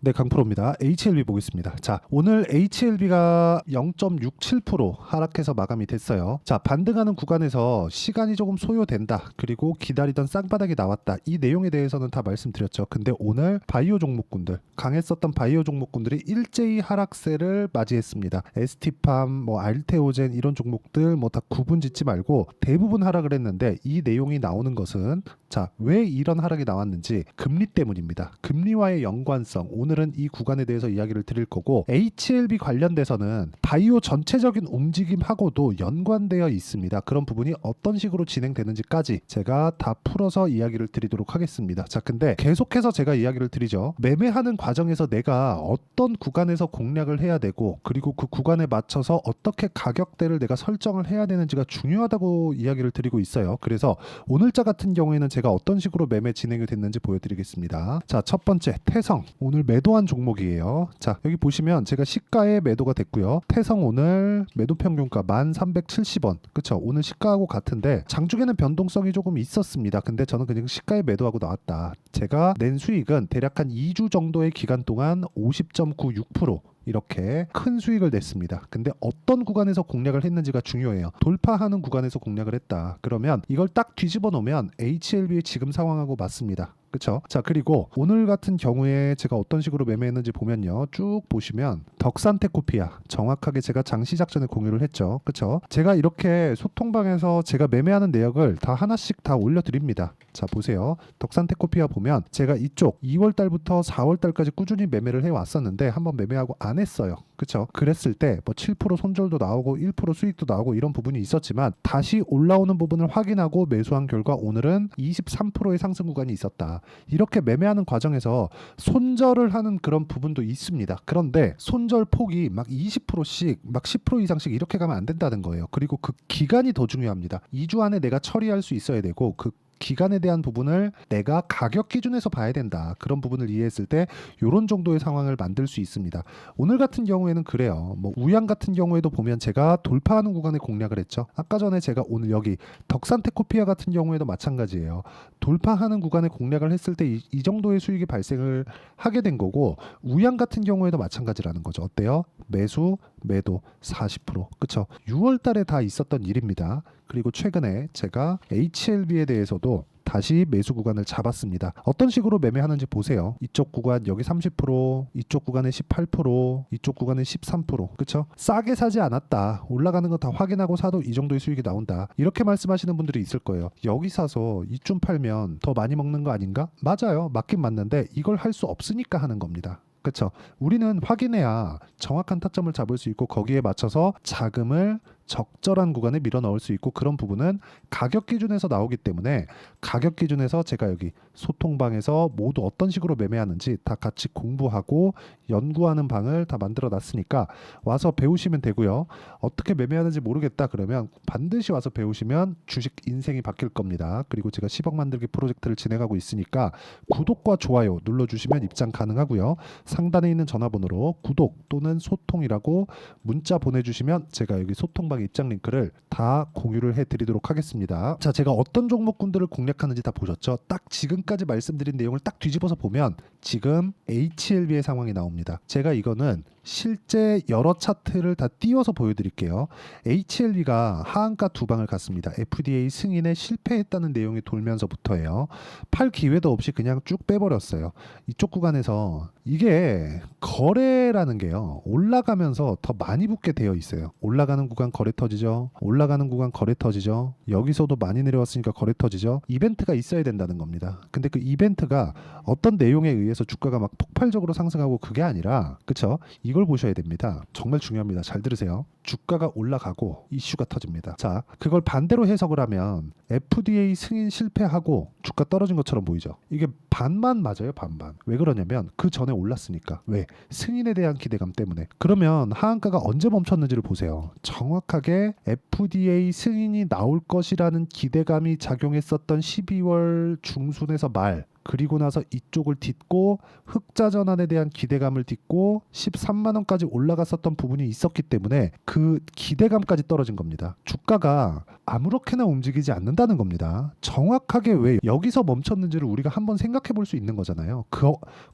네, 강프로입니다. HLB 보겠습니다. 자, 오늘 HLB가 0.67% 하락해서 마감이 됐어요. 자, 반등하는 구간에서 시간이 조금 소요된다. 그리고 기다리던 쌍바닥이 나왔다. 이 내용에 대해서는 다 말씀드렸죠. 근데 오늘 바이오 종목군들, 강했었던 바이오 종목군들이 일제히 하락세를 맞이했습니다. ST팜, 알테오젠 이런 종목들 다 구분 짓지 말고 대부분 하락을 했는데 이 내용이 나오는 것은 자, 왜 이런 하락이 나왔는지 금리 때문입니다. 금리와의 연관성, 오늘은 이 구간에 대해서 이야기를 드릴 거고 HLB 관련돼서는 바이오 전체적인 움직임하고도 연관되어 있습니다. 그런 부분이 어떤 식으로 진행되는지까지 제가 다 풀어서 이야기를 드리도록 하겠습니다. 자, 근데 계속해서 제가 이야기를 드리죠. 매매하는 과정에서 내가 어떤 구간에서 공략을 해야 되고 그리고 그 구간에 맞춰서 어떻게 가격대를 내가 설정을 해야 되는지가 중요하다고 이야기를 드리고 있어요. 그래서 오늘자 같은 경우에는 제가 어떤 식으로 매매 진행이 됐는지 보여드리겠습니다. 자, 첫 번째 태성, 오늘 매도한 종목이에요. 자, 여기 보시면 제가 시가에 매도가 됐고요. 태성 오늘 매도 평균가 1370원, 그쵸? 오늘 시가하고 같은데 장중에는 변동성이 조금 있었습니다. 근데 저는 그냥 시가에 매도하고 나왔다. 제가 낸 수익은 대략 한 2주 정도의 기간 동안 50.96%, 이렇게 큰 수익을 냈습니다. 근데 어떤 구간에서 공략을 했는지가 중요해요. 돌파하는 구간에서 공략을 했다. 그러면 이걸 딱 뒤집어 놓으면 HLB의 지금 상황하고 맞습니다. 그쵸? 자, 그리고 오늘 같은 경우에 제가 어떤 식으로 매매했는지 보면요. 쭉 보시면 덕산테코피아, 정확하게 제가 장시작 전에 공유를 했죠. 그쵸? 제가 이렇게 소통방에서 제가 매매하는 내역을 다 하나씩 다 올려드립니다. 자, 보세요. 덕산테코피아 보면 제가 이쪽 2월 달부터 4월 달까지 꾸준히 매매를 해왔었는데 한번 매매하고 안 했어요. 그쵸? 그랬을 때 7% 손절도 나오고 1% 수익도 나오고 이런 부분이 있었지만 다시 올라오는 부분을 확인하고 매수한 결과 오늘은 23%의 상승 구간이 있었다. 이렇게 매매하는 과정에서 손절을 하는 그런 부분도 있습니다. 그런데 손절 폭이 막 20%씩 막 10% 이상씩 이렇게 가면 안 된다는 거예요. 그리고 그 기간이 더 중요합니다. 2주 안에 내가 처리할 수 있어야 되고 그 기간에 대한 부분을 내가 가격 기준에서 봐야 된다. 그런 부분을 이해했을 때 이런 정도의 상황을 만들 수 있습니다. 오늘 같은 경우에는 그래요. 우양 같은 경우에도 보면 제가 돌파하는 구간에 공략을 했죠. 아까 전에 제가 오늘 여기 덕산테코피아 같은 경우에도 마찬가지예요. 돌파하는 구간에 공략을 했을 때 이 정도의 수익이 발생을 하게 된 거고 우양 같은 경우에도 마찬가지라는 거죠. 어때요? 매수, 매도 40%. 그쵸? 6월 달에 다 있었던 일입니다. 그리고 최근에 제가 HLB에 대해서도 다시 매수 구간을 잡았습니다. 어떤 식으로 매매하는지 보세요. 이쪽 구간 여기 30%, 이쪽 구간에 18%, 이쪽 구간에 13%. 그쵸? 싸게 사지 않았다. 올라가는 거 다 확인하고 사도 이 정도의 수익이 나온다. 이렇게 말씀하시는 분들이 있을 거예요. 여기 사서 이쯤 팔면 더 많이 먹는 거 아닌가? 맞아요. 맞긴 맞는데 이걸 할 수 없으니까 하는 겁니다. 그렇죠? 우리는 확인해야 정확한 타점을 잡을 수 있고 거기에 맞춰서 자금을 적절한 구간에 밀어 넣을 수 있고 그런 부분은 가격 기준에서 나오기 때문에 가격 기준에서 제가 여기 소통방에서 모두 어떤 식으로 매매하는지 다 같이 공부하고 연구하는 방을 다 만들어 놨으니까 와서 배우시면 되고요. 어떻게 매매하는지 모르겠다 그러면 반드시 와서 배우시면 주식 인생이 바뀔 겁니다. 그리고 제가 10억 만들기 프로젝트를 진행하고 있으니까 구독과 좋아요 눌러주시면 입장 가능하고요. 상단에 있는 전화번호로 구독 또는 소통이라고 문자 보내주시면 제가 여기 소통방 입장 링크를 다 공유를 해드리도록 하겠습니다. 자, 제가 어떤 종목군들을 공략하는지 다 보셨죠? 딱 지금까지 말씀드린 내용을 딱 뒤집어서 보면 지금 HLB의 상황이 나옵니다. 제가 이거는 실제 여러 차트를 다 띄워서 보여드릴게요. HLB가 하한가 두 방을 갔습니다. FDA 승인에 실패했다는 내용이 돌면서부터예요. 팔 기회도 없이 그냥 쭉 빼버렸어요. 이쪽 구간에서 이게 거래라는 게요. 올라가면서 더 많이 붙게 되어 있어요. 올라가는 구간 거래 터지죠. 올라가는 구간 거래 터지죠. 여기서도 많이 내려왔으니까 거래 터지죠. 이벤트가 있어야 된다는 겁니다. 근데 그 이벤트가 어떤 내용에 의해서 주가가 막 폭발적으로 상승하고 그게 아니라 그쵸? 이걸 보셔야 됩니다. 정말 중요합니다. 잘 들으세요. 주가가 올라가고 이슈가 터집니다. 자, 그걸 반대로 해석을 하면 FDA 승인 실패하고 주가 떨어진 것처럼 보이죠. 이게 반만 맞아요. 반반. 왜 그러냐면 그 전에 올랐으니까. 왜? 승인에 대한 기대감 때문에. 그러면 하한가가 언제 멈췄는지를 보세요. 정확하게 FDA 승인이 나올 것이라는 기대감이 작용했었던 12월 중순에서 말 그리고 나서 이쪽을 딛고 흑자 전환에 대한 기대감을 딛고 13만 원까지 올라갔었던 부분이 있었기 때문에 그 기대감까지 떨어진 겁니다. 주가가 아무렇게나 움직이지 않는다는 겁니다. 정확하게 왜 여기서 멈췄는지를 우리가 한번 생각해 볼 수 있는 거잖아요.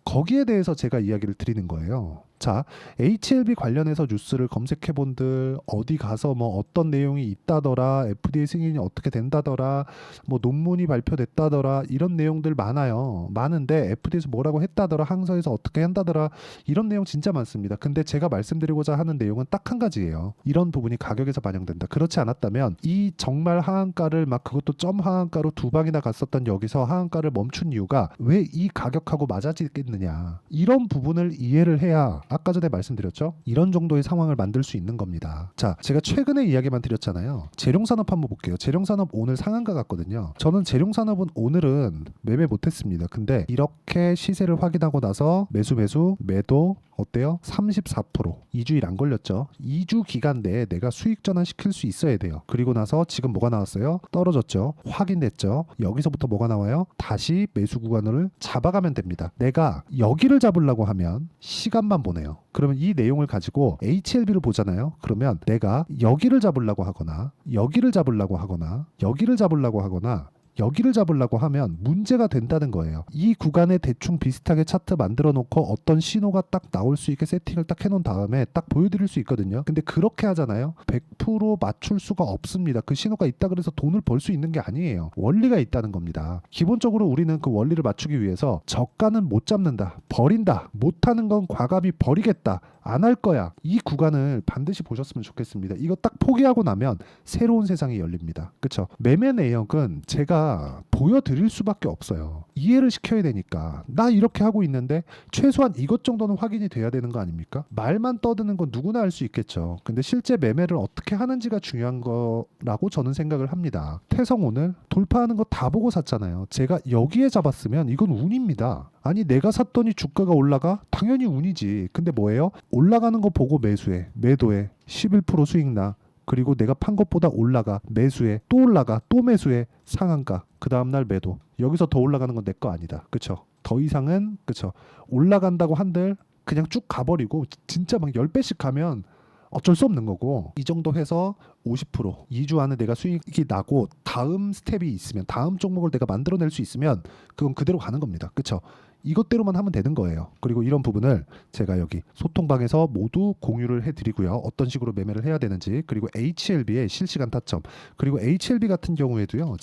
거기에 대해서 제가 이야기를 드리는 거예요. 자, HLB 관련해서 뉴스를 검색해 본들 어디 가서 뭐 어떤 내용이 있다더라, FDA 승인이 어떻게 된다더라, 뭐 논문이 발표됐다더라, 이런 내용들 많아요. 많은데 FDA에서 뭐라고 했다더라, 항서에서 어떻게 한다더라, 이런 내용 진짜 많습니다. 근데 제가 말씀드리고자 하는 내용은 딱 한 가지예요. 이런 부분이 가격에서 반영된다. 그렇지 않았다면 이 정말 하한가를 막 그것도 점 하한가로 두 방이나 갔었던 여기서 하한가를 멈춘 이유가 왜 이 가격하고 맞아지겠느냐, 이런 부분을 이해를 해야 아까 전에 말씀드렸죠? 이런 정도의 상황을 만들 수 있는 겁니다. 자, 제가 최근에 이야기만 드렸잖아요. 재룡산업 한번 볼게요. 재룡산업 오늘 상한가 갔거든요. 저는 재룡산업은 오늘은 매매 못했습니다. 근데 이렇게 시세를 확인하고 나서 매도 어때요? 34%. 2주일 안 걸렸죠. 2주 기간 내에 내가 수익 전환시킬 수 있어야 돼요. 그리고 나서 지금 뭐가 나왔어요? 떨어졌죠. 확인됐죠. 여기서부터 뭐가 나와요? 다시 매수 구간을 잡아가면 됩니다. 내가 여기를 잡으려고 하면 시간만 보내요. 그러면 이 내용을 가지고 HLB를 보잖아요. 그러면 내가 여기를 잡으려고 하거나 여기를 잡으려고 하거나 여기를 잡으려고 하거나 여기를 잡으려고 하면 문제가 된다는 거예요. 이 구간에 대충 비슷하게 차트 만들어 놓고 어떤 신호가 딱 나올 수 있게 세팅을 딱 해놓은 다음에 딱 보여드릴 수 있거든요. 근데 그렇게 하잖아요. 100% 맞출 수가 없습니다. 그 신호가 있다 그래서 돈을 벌 수 있는 게 아니에요. 원리가 있다는 겁니다. 기본적으로 우리는 그 원리를 맞추기 위해서 저가는 못 잡는다, 버린다, 못하는 건 과감히 버리겠다, 안 할 거야, 이 구간을 반드시 보셨으면 좋겠습니다. 이거 딱 포기하고 나면 새로운 세상이 열립니다. 그쵸? 매매 내역은 제가 보여드릴 수밖에 없어요. 이해를 시켜야 되니까. 나 이렇게 하고 있는데 최소한 이것 정도는 확인이 돼야 되는 거 아닙니까? 말만 떠드는 건 누구나 할 수 있겠죠. 근데 실제 매매를 어떻게 하는지가 중요한 거라고 저는 생각을 합니다. 태성 오늘 돌파하는 거 다 보고 샀잖아요. 제가 여기에 잡았으면 이건 운입니다. 아니 내가 샀더니 주가가 올라가? 당연히 운이지. 근데 뭐예요? 올라가는 거 보고 매수해, 매도해, 11% 수익 나. 그리고 내가 판 것보다 올라가, 매수해, 또 올라가, 또 매수해, 상한가, 그 다음날 매도. 여기서 더 올라가는 건 내 거 아니다. 그쵸? 더 이상은, 그쵸? 올라간다고 한들 그냥 쭉 가버리고 진짜 막 10배씩 가면 어쩔 수 없는 거고, 이 정도 해서 50% 2주 안에 내가 수익이 나고 다음 스텝이 있으면, 다음 종목을 내가 만들어낼 수 있으면 그건 그대로 가는 겁니다. 그쵸? 이것대로만 하면 되는 거예요. 그리고 이런 부분을 제가 여기 소통방에서 모두 공유를 해드리고요. 어떤 식으로 매매를 해야 되는지, 그리고 HLB의 실시간 타점, 그리고 HLB 같은 경우에도요.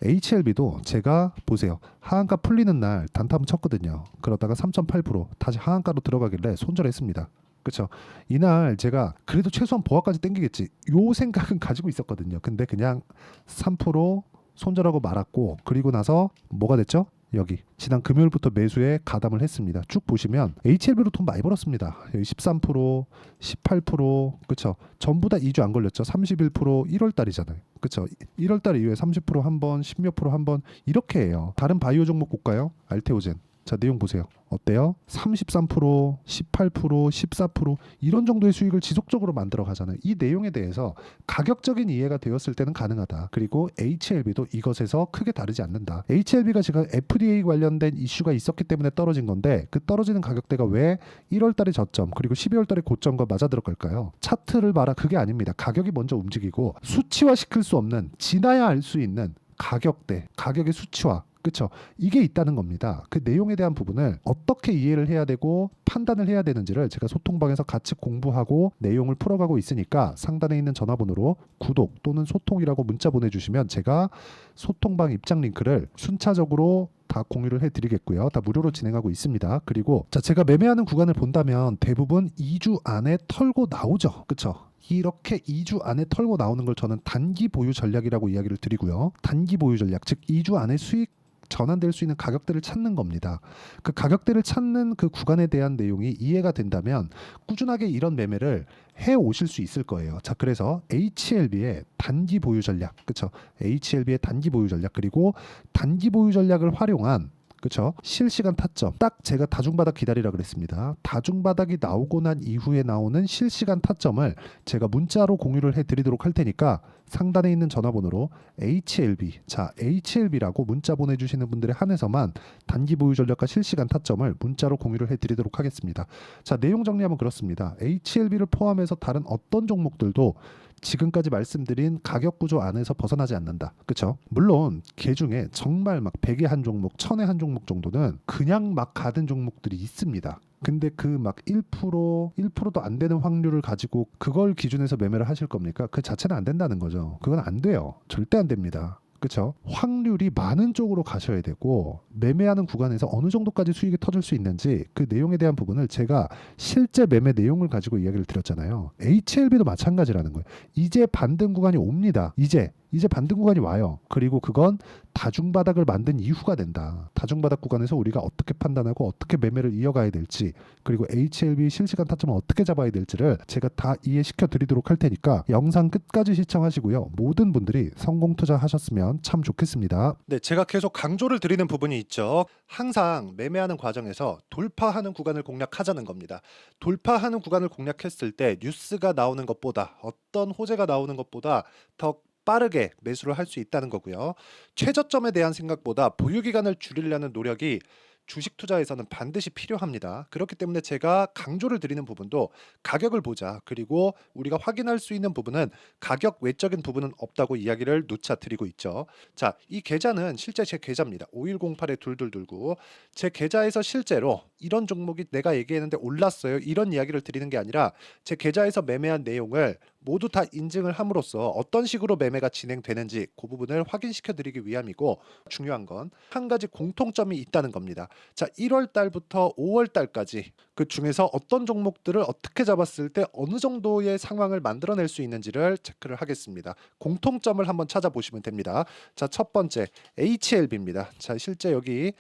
HLB도 제가 보세요. 하한가 풀리는 날 단타 한번 쳤거든요. 그러다가 3.8% 다시 하한가로 들어가길래 손절했습니다. 그렇죠. 이날 제가 그래도 최소한 보합까지 땡기겠지, 요 생각은 가지고 있었거든요. 근데 그냥 3% 손절하고 말았고, 그리고 나서 뭐가 됐죠? 여기 지난 금요일부터 매수에 가담을 했습니다. 쭉 보시면 HLB로 돈 많이 벌었습니다. 여기 13%, 18%, 그쵸? 전부 다 2주 안 걸렸죠. 31%, 1월 달이잖아요. 그쵸? 1월 달 이후에 30% 한 번, 10몇 프로 한 번, 이렇게 해요. 다른 바이오 종목 볼까요? 알테오젠. 자, 내용 보세요. 어때요? 33%, 18%, 14% 이런 정도의 수익을 지속적으로 만들어 가잖아요. 이 내용에 대해서 가격적인 이해가 되었을 때는 가능하다. 그리고 HLB도 이것에서 크게 다르지 않는다. HLB가 지금 FDA 관련된 이슈가 있었기 때문에 떨어진 건데, 그 떨어지는 가격대가 왜 1월 달의 저점 그리고 12월 달의 고점과 맞아 들어갈까요? 차트를 봐라, 그게 아닙니다. 가격이 먼저 움직이고 수치화 시킬 수 없는, 지나야 알 수 있는 가격대, 가격의 수치화, 그렇죠. 이게 있다는 겁니다. 그 내용에 대한 부분을 어떻게 이해를 해야 되고 판단을 해야 되는지를 제가 소통방에서 같이 공부하고 내용을 풀어가고 있으니까 상단에 있는 전화번호로 구독 또는 소통이라고 문자 보내주시면 제가 소통방 입장 링크를 순차적으로 다 공유를 해드리겠고요. 다 무료로 진행하고 있습니다. 그리고 자, 제가 매매하는 구간을 본다면 대부분 2주 안에 털고 나오죠. 그렇죠. 이렇게 2주 안에 털고 나오는 걸 저는 단기 보유 전략이라고 이야기를 드리고요. 단기 보유 전략, 즉 2주 안에 수익 전환될 수 있는 가격대를 찾는 겁니다. 그 가격대를 찾는 그 구간에 대한 내용이 이해가 된다면 꾸준하게 이런 매매를 해 오실 수 있을 거예요. 자, 그래서 HLB의 단기 보유 전략, 그렇죠? HLB의 단기 보유 전략, 그리고 단기 보유 전략을 활용한, 그쵸? 실시간 타점. 딱 제가 다중바닥 기다리라 그랬습니다. 다중바닥이 나오고 난 이후에 나오는 실시간 타점을 제가 문자로 공유를 해드리도록 할 테니까 상단에 있는 전화번호로 HLB, 자 HLB라고 문자 보내주시는 분들에 한해서만 단기 보유 전략과 실시간 타점을 문자로 공유를 해드리도록 하겠습니다. 자, 내용 정리하면 그렇습니다. HLB를 포함해서 다른 어떤 종목들도 지금까지 말씀드린 가격 구조 안에서 벗어나지 않는다. 그렇죠? 물론 개 중에 정말 막 100에 한 종목, 1000에 한 종목 정도는 그냥 막 가는 종목들이 있습니다. 근데 그 막 1%도 안 되는 확률을 가지고 그걸 기준해서 매매를 하실 겁니까? 그 자체는 안 된다는 거죠. 그건 안 돼요. 절대 안 됩니다. 그렇죠? 확률이 많은 쪽으로 가셔야 되고 매매하는 구간에서 어느 정도까지 수익이 터질 수 있는지 그 내용에 대한 부분을 제가 실제 매매 내용을 가지고 이야기를 드렸잖아요. HLB도 마찬가지라는 거예요. 이제 반등 구간이 옵니다. 이제 반등 구간이 와요. 그리고 그건 다중바닥을 만든 이후가 된다. 다중바닥 구간에서 우리가 어떻게 판단하고 어떻게 매매를 이어가야 될지, 그리고 HLB 실시간 타점을 어떻게 잡아야 될지를 제가 다 이해시켜 드리도록 할 테니까 영상 끝까지 시청하시고요. 모든 분들이 성공 투자하셨으면 참 좋겠습니다. 네, 제가 계속 강조를 드리는 부분이 있죠. 항상 매매하는 과정에서 돌파하는 구간을 공략하자는 겁니다. 돌파하는 구간을 공략했을 때 뉴스가 나오는 것보다, 어떤 호재가 나오는 것보다 더 빠르게 매수를 할 수 있다는 거고요. 최저점에 대한 생각보다 보유 기간을 줄이려는 노력이 주식 투자에서는 반드시 필요합니다. 그렇기 때문에 제가 강조를 드리는 부분도 가격을 보자. 그리고 우리가 확인할 수 있는 부분은 가격 외적인 부분은 없다고 이야기를 누차 드리고 있죠. 자, 이 계좌는 실제 제 계좌입니다. 5108에 2229. 제 계좌에서 실제로 이런 종목이 내가 얘기했는데 올랐어요. 이런 이야기를 드리는 게 아니라 제 계좌에서 매매한 내용을 모두 다 인증을 함으로써 어떤 식으로 매매가 진행되는지 그 부분을 확인시켜 드리기 위함이고, 중요한 건 한 가지 공통점이 있다는 겁니다. 자, 1월 달부터 5월 달까지 그 중에서 어떤 종목들을 어떻게 잡았을 때 어느 정도의 상황을 만들어낼 수 있는지를 체크를 하겠습니다. 공통점을 한번 찾아보시면 됩니다. 자, 첫 번째 HLB입니다. 자, 실제 여기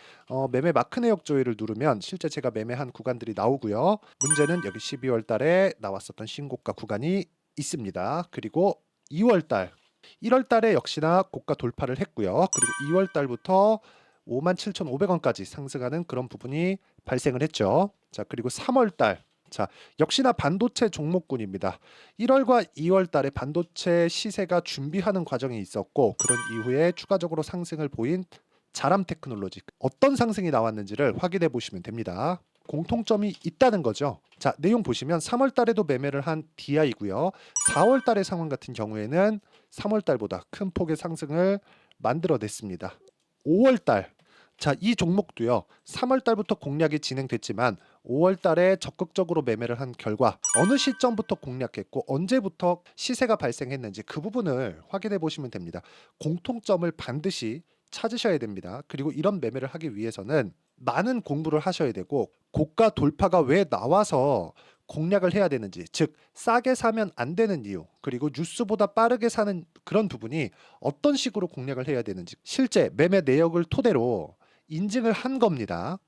매매 마크 내역 조회를 누르면 실제 제가 매매한 구간들이 나오고요. 문제는 여기 12월 달에 나왔었던 신고가 구간이 있습니다. 그리고 2월 달, 1월 달에 역시나 고가 돌파를 했고요. 그리고 2월 달부터 57,500원까지 상승하는 그런 부분이 발생을 했죠. 자, 그리고 3월 달, 자, 역시나 반도체 종목군입니다. 1월과 2월 달에 반도체 시세가 준비하는 과정이 있었고, 그런 이후에 추가적으로 상승을 보인 자람 테크놀로지, 어떤 상승이 나왔는지를 확인해 보시면 됩니다. 공통점이 있다는 거죠. 자, 내용 보시면 3월 달에도 매매를 한 DI고요. 4월 달의 상황 같은 경우에는 3월 달보다 큰 폭의 상승을 만들어냈습니다. 5월 달, 자, 이 종목도요. 3월 달부터 공략이 진행됐지만 5월 달에 적극적으로 매매를 한 결과 어느 시점부터 공략했고 언제부터 시세가 발생했는지 그 부분을 확인해 보시면 됩니다. 공통점을 반드시 찾으셔야 됩니다. 그리고 이런 매매를 하기 위해서는 많은 공부를 하셔야 되고, 고가 돌파가 왜 나와서 공략을 해야 되는지, 즉 싸게 사면 안 되는 이유, 그리고 뉴스보다 빠르게 사는 그런 부분이 어떤 식으로 공략을 해야 되는지 실제 매매 내역을 토대로 인증을 한 겁니다.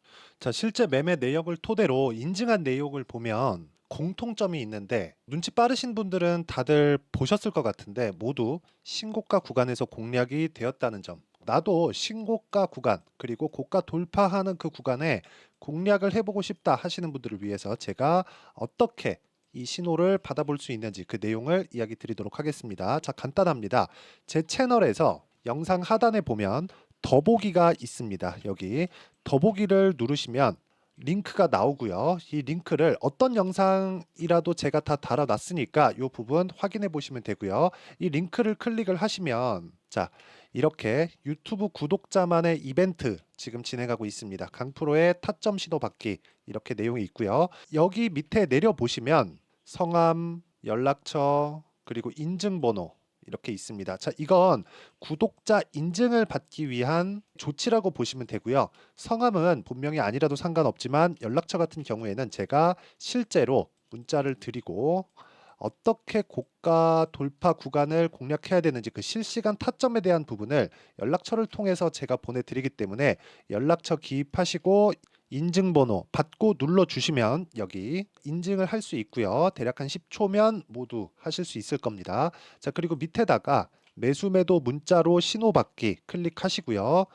자, 실제 매매 내역을 토대로 인증한 내용을 보면 공통점이 있는데, 눈치 빠르신 분들은 다들 보셨을 것 같은데 모두 신고가 구간에서 공략이 되었다는 점, 나도 신고가 구간 그리고 고가 돌파하는 그 구간에 공략을 해보고 싶다 하시는 분들을 위해서 제가 어떻게 이 신호를 받아볼 수 있는지 그 내용을 이야기 드리도록 하겠습니다. 자, 간단합니다. 제 채널에서 영상 하단에 보면 더보기가 있습니다. 여기 더보기를 누르시면 링크가 나오고요. 이 링크를 어떤 영상이라도 제가 다 달아놨으니까 이 부분 확인해 보시면 되고요. 이 링크를 클릭을 하시면, 자, 이렇게 유튜브 구독자만의 이벤트 지금 진행하고 있습니다. 강프로의 타점 신호 받기, 이렇게 내용이 있고요. 여기 밑에 내려 보시면 성함, 연락처, 그리고 인증번호 이렇게 있습니다. 자, 이건 구독자 인증을 받기 위한 조치라고 보시면 되고요. 성함은 본명이 아니라도 상관없지만 연락처 같은 경우에는 제가 실제로 문자를 드리고 어떻게 고가 돌파 구간을 공략해야 되는지 그 실시간 타점에 대한 부분을 연락처를 통해서 제가 보내드리기 때문에 연락처 기입하시고 인증번호 받고 눌러주시면 여기 인증을 할 수 있고요. 대략 한 10초면 모두 하실 수 있을 겁니다. 자, 그리고 밑에다가 매수 매도 문자로 신호받기 클릭하시고요.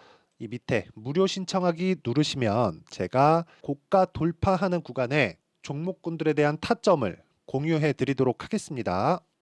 이 밑에 무료 신청하기 누르시면 제가 고가 돌파하는 구간에 종목군들에 대한 타점을 공유해 드리도록 하겠습니다.